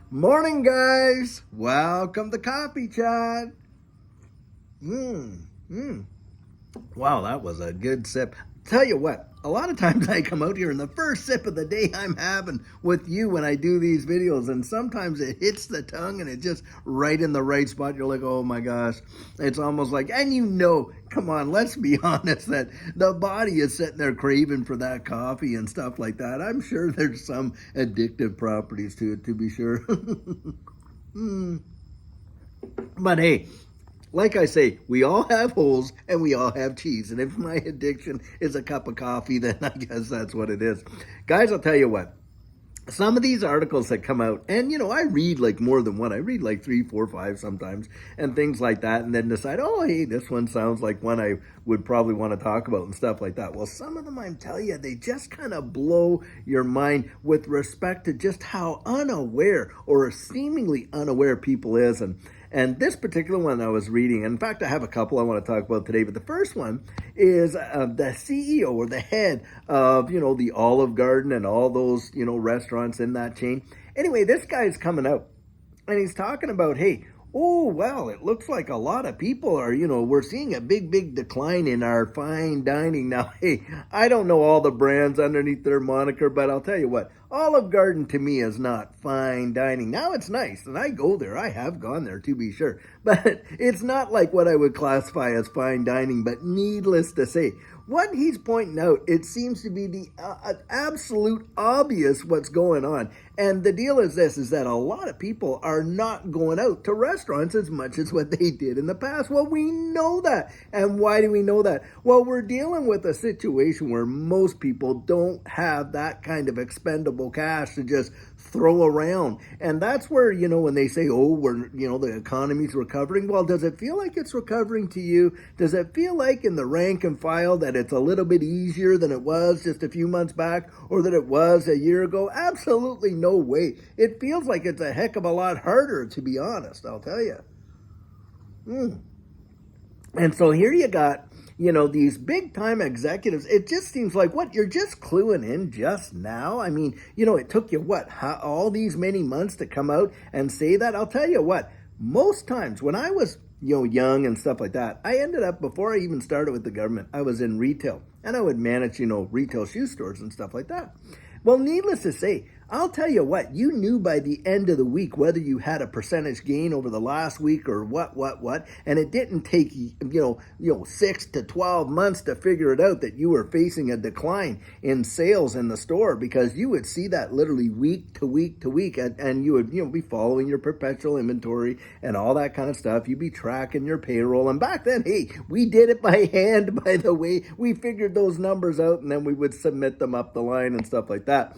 Morning, guys. Welcome to Coffee Chat. Mmm, mmm. Wow, that was a good sip. Tell you what, a lot of times I come out here and the first sip of the day I'm having with you when I do these videos, and sometimes it hits the tongue and it just right in the right spot. You're like, oh my gosh. It's almost like, and come on, let's be honest, that the body is sitting there craving for that coffee and stuff like that. I'm sure there's some addictive properties to it, to be sure. mm. But hey, like I say, we all have holes and we all have cheese. And if my addiction is a cup of coffee, then I guess that's what it is. Guys, I'll tell you what. Some of these articles that come out, and I read like more than one. I read like three, four, five sometimes, and things like that, and then decide, oh, hey, this one sounds like one I would probably want to talk about and stuff like that. Well, some of them, I'm telling you, they just kind of blow your mind with respect to just how unaware or seemingly unaware people is. And this particular one I was reading, in fact, I have a couple I want to talk about today, but the first one is the CEO or the head of, the Olive Garden and all those, restaurants in that chain. Anyway, this guy's coming out and he's talking about, hey, oh, well, it looks like a lot of people are, we're seeing a big decline in our fine dining. Now, hey, I don't know all the brands underneath their moniker, but I'll tell you what, Olive Garden to me is not fine dining. Now it's nice, and I go there. I have gone there to be sure, but it's not like what I would classify as fine dining. But needless to say, what he's pointing out, it seems to be the absolute obvious what's going on. And the deal is this, is that a lot of people are not going out to restaurants as much as what they did in the past. Well, we know that. And why do we know that? Well, we're dealing with a situation where most people don't have that kind of expendable cash to just throw around. And that's where, when they say, oh, the economy's recovering. Well, does it feel like it's recovering to you? Does it feel like in the rank and file that it's a little bit easier than it was just a few months back or that it was a year ago? Absolutely no way. It feels like it's a heck of a lot harder, to be honest, I'll tell you. And so here you got, these big time executives. It just seems like, what, you're just cluing in just now? I mean, it took you all these many months to come out and say that? I'll tell you what, most times when I was, young and stuff like that, I ended up, before I even started with the government, I was in retail and I would manage, retail shoe stores and stuff like that. Well, needless to say, I'll tell you what, you knew by the end of the week whether you had a percentage gain over the last week or what, and it didn't take 6 to 12 months to figure it out that you were facing a decline in sales in the store, because you would see that literally week to week to week, and you would be following your perpetual inventory and all that kind of stuff. You'd be tracking your payroll, and back then, hey, we did it by hand, by the way. We figured those numbers out and then we would submit them up the line and stuff like that.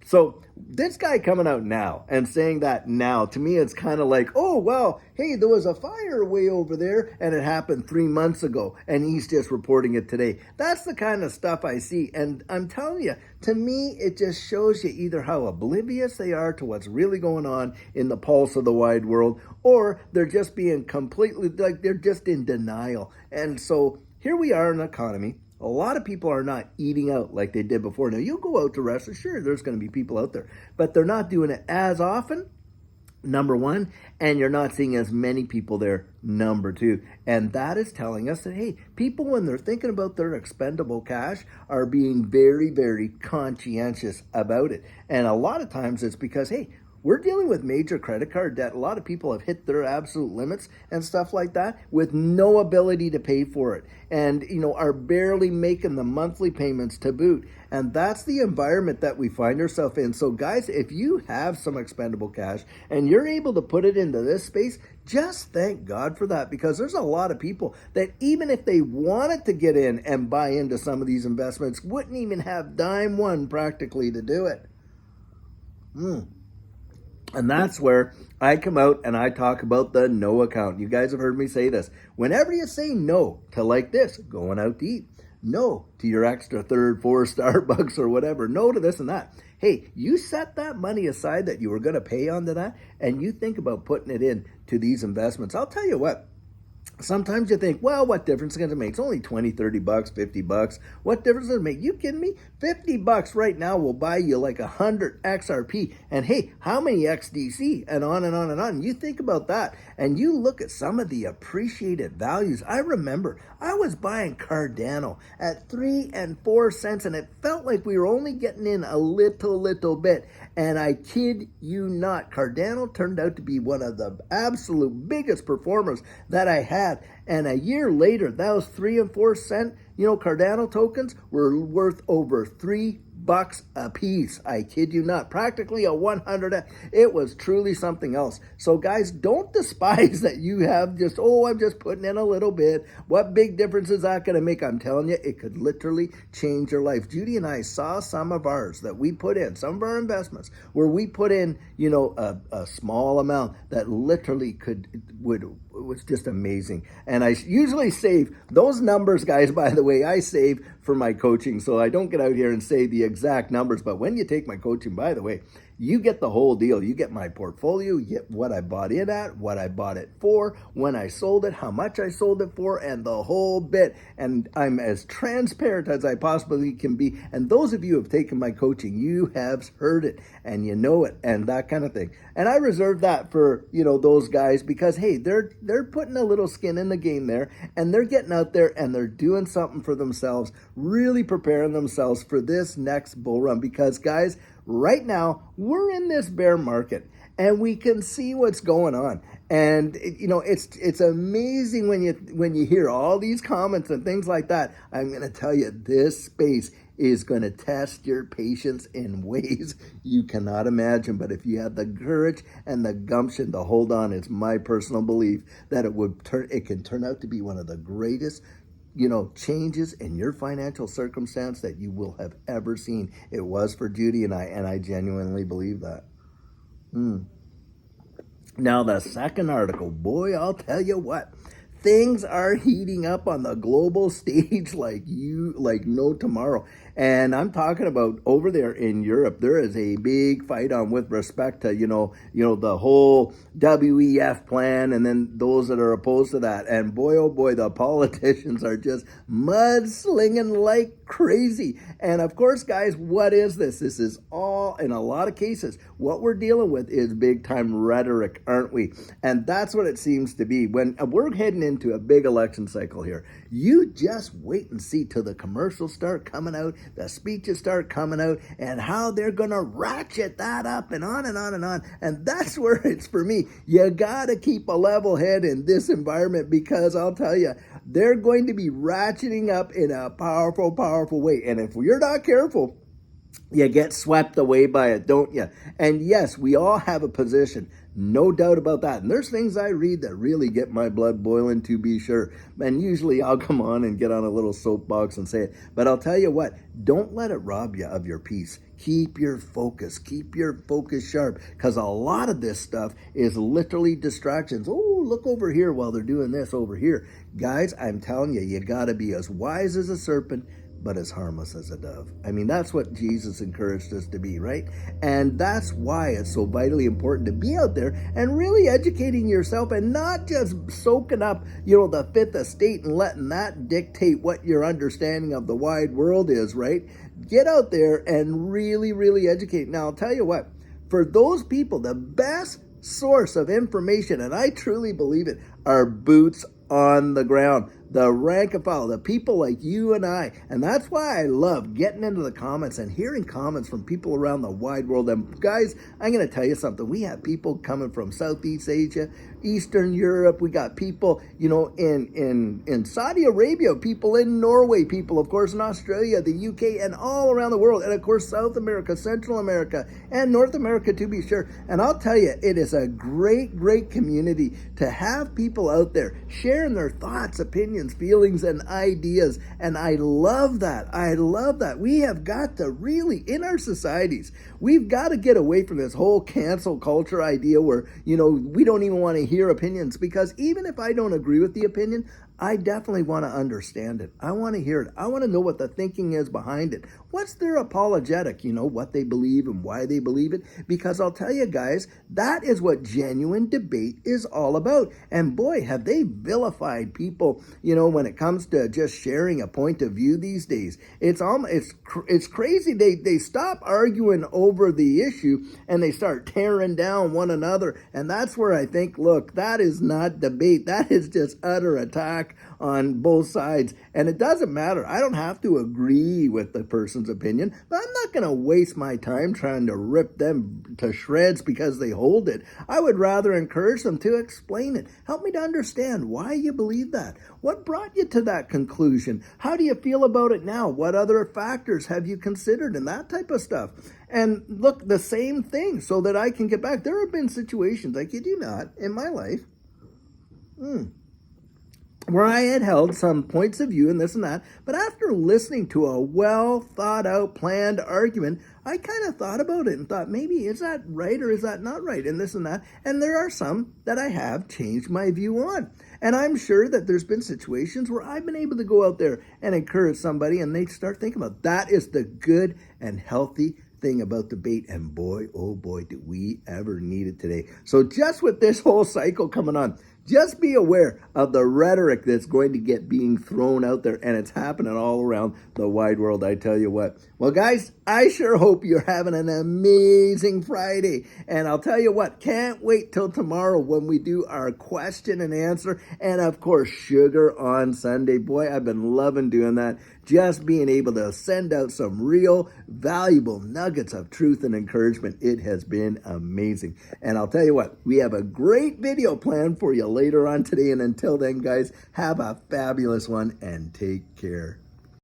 So this guy coming out now and saying that now, to me, it's kind of like, oh, well, hey, there was a fire way over there and it happened 3 months ago and he's just reporting it today. That's the kind of stuff I see. And I'm telling you, to me, it just shows you either how oblivious they are to what's really going on in the pulse of the wide world, or they're just being completely, like, they're just in denial. And so here we are in an economy. A lot of people are not eating out like they did before. Now, you go out to restaurants, sure, there's going to be people out there, but they're not doing it as often, number one, and you're not seeing as many people there, number two. And that is telling us that, hey, people, when they're thinking about their expendable cash, are being very, very conscientious about it. And a lot of times it's because, hey, we're dealing with major credit card debt. A lot of people have hit their absolute limits and stuff like that with no ability to pay for it, and are barely making the monthly payments to boot. And that's the environment that we find ourselves in. So guys, if you have some expendable cash and you're able to put it into this space, just thank God for that, because there's a lot of people that, even if they wanted to get in and buy into some of these investments, wouldn't even have dime one practically to do it. And that's where I come out and I talk about the no account. You guys have heard me say this. Whenever you say no to, like this, going out to eat, no to your extra third, fourth Starbucks or whatever, no to this and that. Hey, you set that money aside that you were going to pay onto that, and you think about putting it in to these investments. I'll tell you what, Sometimes you think, well, what difference is it going to make? It's only 20, 30 bucks, 50 bucks. What difference does it make? You kidding me? 50 bucks right now will buy you like 100 XRP. And hey, how many XDC? And on and on and on. You think about that and you look at some of the appreciated values. I remember I was buying Cardano at 3 and 4 cents and it felt like we were only getting in a little bit. And I kid you not, Cardano turned out to be one of the absolute biggest performers that I had. And a year later, those 3 and 4 cent, Cardano tokens were worth over $3 a piece. I kid you not. Practically a 100. It was truly something else. So guys, don't despise that you have just, I'm just putting in a little bit. What big difference is that going to make? I'm telling you, it could literally change your life. Judy and I saw some of ours that we put in, some of our investments, where we put in, a small amount that literally it was just amazing. And I usually save those numbers, guys, by the way, I save for my coaching. So I don't get out here and say the exact numbers. But when you take my coaching, by the way, you get the whole deal. You get my portfolio, you get what I bought it at, what I bought it for, when I sold it, how much I sold it for, and the whole bit. And I'm as transparent as I possibly can be. And those of you who have taken my coaching, you have heard it and you know it and that kind of thing. And I reserve that for, those guys because, hey, they're putting a little skin in the game there and they're getting out there and they're doing something for themselves, really preparing themselves for this next bull run because, guys, right now, we're in this bear market and we can see what's going on. And it's amazing when you hear all these comments and things like that. I'm going to tell you, this space is going to test your patience in ways you cannot imagine. But if you have the courage and the gumption to hold on, it's my personal belief that it can turn out to be one of the greatest changes in your financial circumstance that you will have ever seen. It was for Judy and I genuinely believe that. Now, the second article, boy, I'll tell you what, things are heating up on the global stage like no tomorrow. And I'm talking about over there in Europe, there is a big fight on with respect to, the whole WEF plan and then those that are opposed to that. And boy, oh boy, the politicians are just mudslinging like crazy. And of course, guys, what is this? This is all, in a lot of cases, what we're dealing with is big time rhetoric, aren't we? And that's what it seems to be. When we're heading into a big election cycle here, you just wait and see till the commercials start coming out, the speeches start coming out, and how they're going to ratchet that up and on and on and on. And that's where it's for me. You got to keep a level head in this environment because I'll tell you, they're going to be ratcheting up in a powerful, powerful way. And if you're not careful, you get swept away by it, don't you? And yes, we all have a position. No doubt about that. And there's things I read that really get my blood boiling, to be sure. And usually I'll come on and get on a little soapbox and say it. But I'll tell you what, don't let it rob you of your peace. Keep your focus. Keep your focus sharp. Because a lot of this stuff is literally distractions. Oh, look over here while they're doing this over here. Guys, I'm telling you, you got to be as wise as a serpent, but as harmless as a dove. I mean, that's what Jesus encouraged us to be, right? And that's why it's so vitally important to be out there and really educating yourself and not just soaking up, the fifth estate and letting that dictate what your understanding of the wide world is, right? Get out there and really, really educate. Now, I'll tell you what, for those people, the best source of information, and I truly believe it, are boots on the ground. The rank and file, the people like you and I. And that's why I love getting into the comments and hearing comments from people around the wide world. And guys, I'm going to tell you something. We have people coming from Southeast Asia, Eastern Europe. We got people, in Saudi Arabia, people in Norway, people, of course, in Australia, the UK, and all around the world. And of course, South America, Central America, and North America, to be sure. And I'll tell you, it is a great, great community to have people out there sharing their thoughts, opinions, feelings, and ideas. And I love that. I love that. We have got to really, in our societies, we've got to get away from this whole cancel culture idea where, we don't even want to hear opinions, because even if I don't agree with the opinion, I definitely want to understand it. I want to hear it. I want to know what the thinking is behind it. What's their apologetic, what they believe and why they believe it. Because I'll tell you guys, that is what genuine debate is all about. And boy, have they vilified people, when it comes to just sharing a point of view these days. It's crazy. They stop arguing over the issue and they start tearing down one another. And that's where I think, look, that is not debate. That is just utter attack on both sides. And it doesn't matter. I don't have to agree with the person's opinion, but I'm not going to waste my time trying to rip them to shreds because they hold it. I would rather encourage them to explain it. Help me to understand why you believe that. What brought you to that conclusion? How do you feel about it now? What other factors have you considered and that type of stuff? And look, the same thing so that I can get back. There have been situations, I kid you not, in my life, where I had held some points of view and this and that, but after listening to a well thought out, planned argument, I kind of thought about it and thought, maybe is that right or is that not right, and this and that. And there are some that I have changed my view on. And I'm sure that there's been situations where I've been able to go out there and encourage somebody and they start thinking about that is the good and healthy thing about debate. And boy, oh boy, do we ever need it today. So just with this whole cycle coming on, just be aware of the rhetoric that's going to get being thrown out there, and it's happening all around the wide world, I tell you what. Well, guys, I sure hope you're having an amazing Friday, and I'll tell you what, can't wait till tomorrow when we do our question and answer, and of course, Sugar on Sunday. Boy, I've been loving doing that, just being able to send out some real valuable nuggets of truth and encouragement. It has been amazing, and I'll tell you what, we have a great video planned for you later on today. And until then, guys, have a fabulous one and take care.